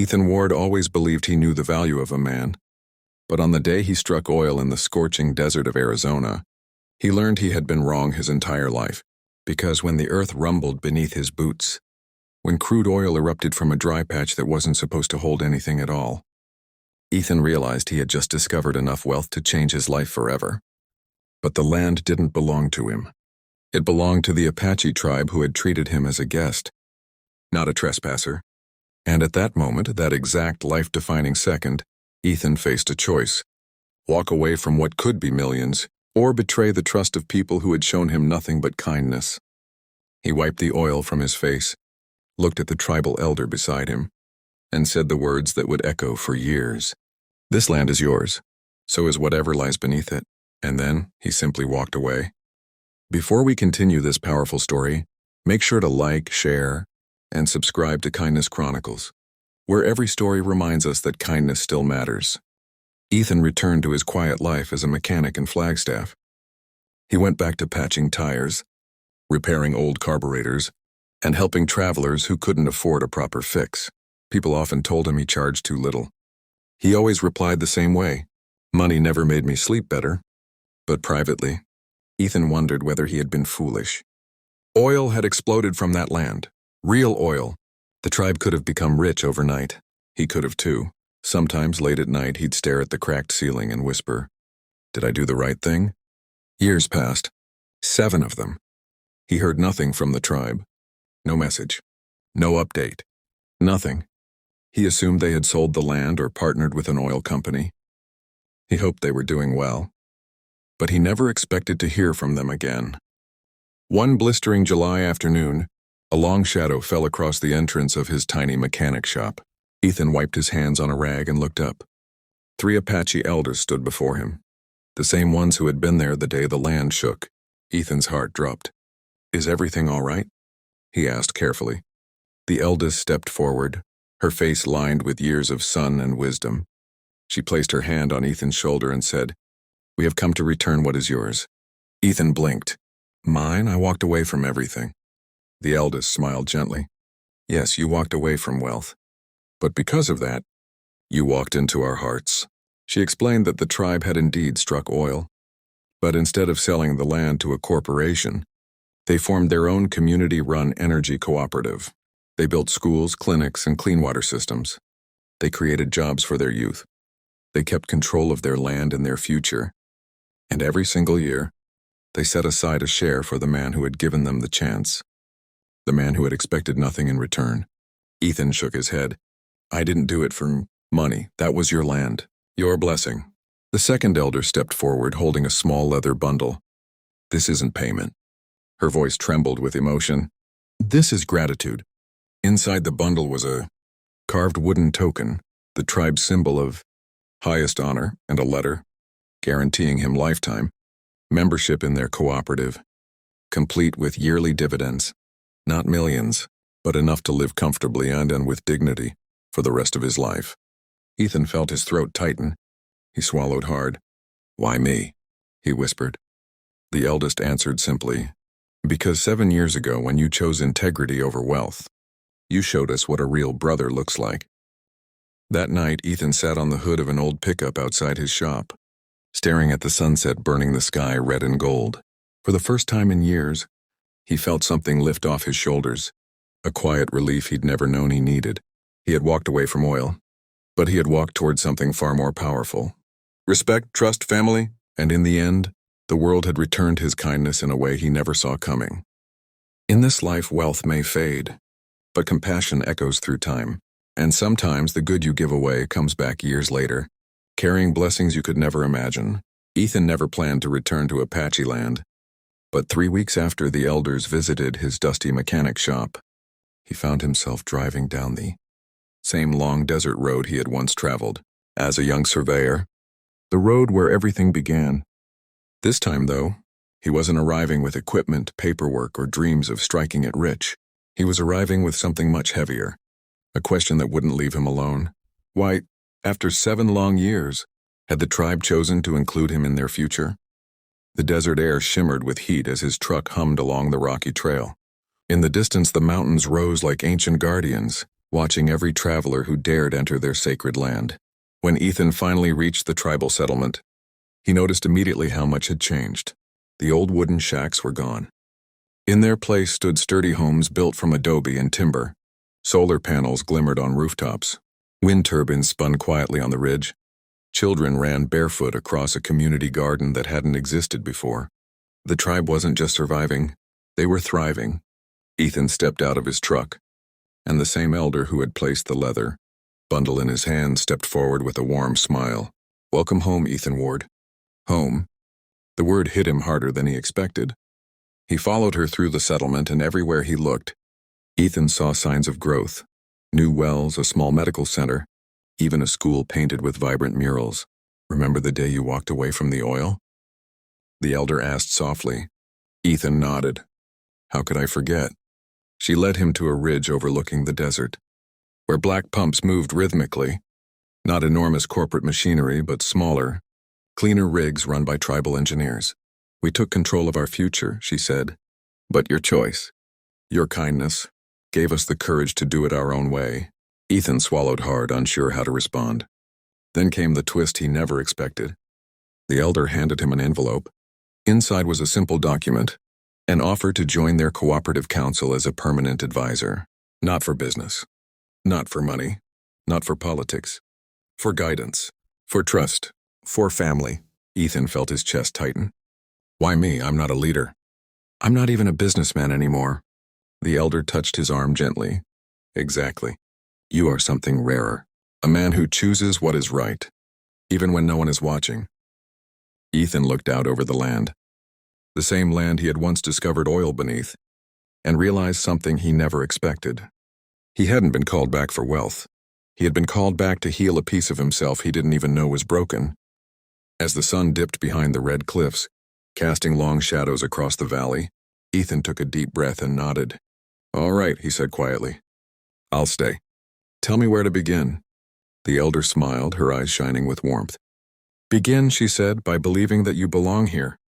Ethan Ward always believed he knew the value of a man, but on the day he struck oil in the scorching desert of Arizona, he learned he had been wrong his entire life, because when the earth rumbled beneath his boots, when crude oil erupted from a dry patch that wasn't supposed to hold anything at all, Ethan realized he had just discovered enough wealth to change his life forever. But the land didn't belong to him. It belonged to the Apache tribe who had treated him as a guest, not a trespasser. And at that moment, that exact life-defining second, Ethan faced a choice: walk away from what could be millions, or betray the trust of people who had shown him nothing but kindness. He wiped the oil from his face, looked at the tribal elder beside him, and said the words that would echo for years. "This land is yours, so is whatever lies beneath it." And then he simply walked away. Before we continue this powerful story, make sure to like, share, and subscribe to Kindness Chronicles, where every story reminds us that kindness still matters. Ethan returned to his quiet life as a mechanic in Flagstaff. He went back to patching tires, repairing old carburetors, and helping travelers who couldn't afford a proper fix. People often told him he charged too little. He always replied the same way: "Money never made me sleep better." But privately, Ethan wondered whether he had been foolish. Oil had exploded from that land. Real oil. The tribe could have become rich overnight. He could have too. Sometimes late at night he'd stare at the cracked ceiling and whisper, "Did I do the right thing?" Years passed. 7 of them. He heard nothing from the tribe. No message. No update. Nothing. He assumed they had sold the land or partnered with an oil company. He hoped they were doing well. But he never expected to hear from them again. One blistering July afternoon, a long shadow fell across the entrance of his tiny mechanic shop. Ethan wiped his hands on a rag and looked up. 3 Apache elders stood before him, the same ones who had been there the day the land shook. Ethan's heart dropped. "Is everything all right?" he asked carefully. The eldest stepped forward, her face lined with years of sun and wisdom. She placed her hand on Ethan's shoulder and said, "We have come to return what is yours." Ethan blinked. "Mine? I walked away from everything." The eldest smiled gently. "Yes, you walked away from wealth. But because of that, you walked into our hearts." She explained that the tribe had indeed struck oil, but instead of selling the land to a corporation, they formed their own community-run energy cooperative. They built schools, clinics, and clean water systems. They created jobs for their youth. They kept control of their land and their future. And every single year, they set aside a share for the man who had given them the chance. The man who had expected nothing in return. Ethan shook his head. "I didn't do it for money. That was your land. Your blessing." The second elder stepped forward, holding a small leather bundle. "This isn't payment." Her voice trembled with emotion. "This is gratitude." Inside the bundle was a carved wooden token, the tribe's symbol of highest honor, and a letter guaranteeing him lifetime membership in their cooperative, complete with yearly dividends. Not millions, but enough to live comfortably and with dignity for the rest of his life. Ethan felt his throat tighten. He swallowed hard. "Why me?" he whispered. The eldest answered simply, "Because 7 years ago, when you chose integrity over wealth, you showed us what a real brother looks like." That night, Ethan sat on the hood of an old pickup outside his shop, staring at the sunset burning the sky red and gold. For the first time in years, he felt something lift off his shoulders, a quiet relief he'd never known he needed. He had walked away from oil, but he had walked toward something far more powerful. Respect, trust, family, and in the end, the world had returned his kindness in a way he never saw coming. In this life, wealth may fade, but compassion echoes through time, and sometimes the good you give away comes back years later, carrying blessings you could never imagine. Ethan never planned to return to Apache land, but 3 weeks after the elders visited his dusty mechanic shop, he found himself driving down the same long desert road he had once traveled as a young surveyor, the road where everything began. This time, though, he wasn't arriving with equipment, paperwork, or dreams of striking it rich. He was arriving with something much heavier, a question that wouldn't leave him alone. Why, after 7 long years, had the tribe chosen to include him in their future? The desert air shimmered with heat as his truck hummed along the rocky trail. In the distance, the mountains rose like ancient guardians, watching every traveler who dared enter their sacred land. When Ethan finally reached the tribal settlement, he noticed immediately how much had changed. The old wooden shacks were gone. In their place stood sturdy homes built from adobe and timber. Solar panels glimmered on rooftops. Wind turbines spun quietly on the ridge. Children ran barefoot across a community garden that hadn't existed before. The tribe wasn't just surviving, they were thriving. Ethan stepped out of his truck, and the same elder who had placed the leather bundle in his hand stepped forward with a warm smile. "Welcome home, Ethan Ward." Home. The word hit him harder than he expected. He followed her through the settlement, and everywhere he looked, Ethan saw signs of growth. New wells, a small medical center, even a school painted with vibrant murals. "Remember the day you walked away from the oil?" the elder asked softly. Ethan nodded. "How could I forget?" She led him to a ridge overlooking the desert, where black pumps moved rhythmically. Not enormous corporate machinery, but smaller, cleaner rigs run by tribal engineers. "We took control of our future," she said. "But your choice, your kindness, gave us the courage to do it our own way." Ethan swallowed hard, unsure how to respond. Then came the twist he never expected. The elder handed him an envelope. Inside was a simple document, an offer to join their cooperative council as a permanent advisor. Not for business, not for money, not for politics, for guidance, for trust, for family. Ethan felt his chest tighten. "Why me? I'm not a leader. I'm not even a businessman anymore." The elder touched his arm gently. "Exactly. You are something rarer. A man who chooses what is right, even when no one is watching." Ethan looked out over the land, the same land he had once discovered oil beneath, and realized something he never expected. He hadn't been called back for wealth. He had been called back to heal a piece of himself he didn't even know was broken. As the sun dipped behind the red cliffs, casting long shadows across the valley, Ethan took a deep breath and nodded. "All right," he said quietly. "I'll stay. Tell me where to begin." The elder smiled, her eyes shining with warmth. "Begin," she said, "by believing that you belong here.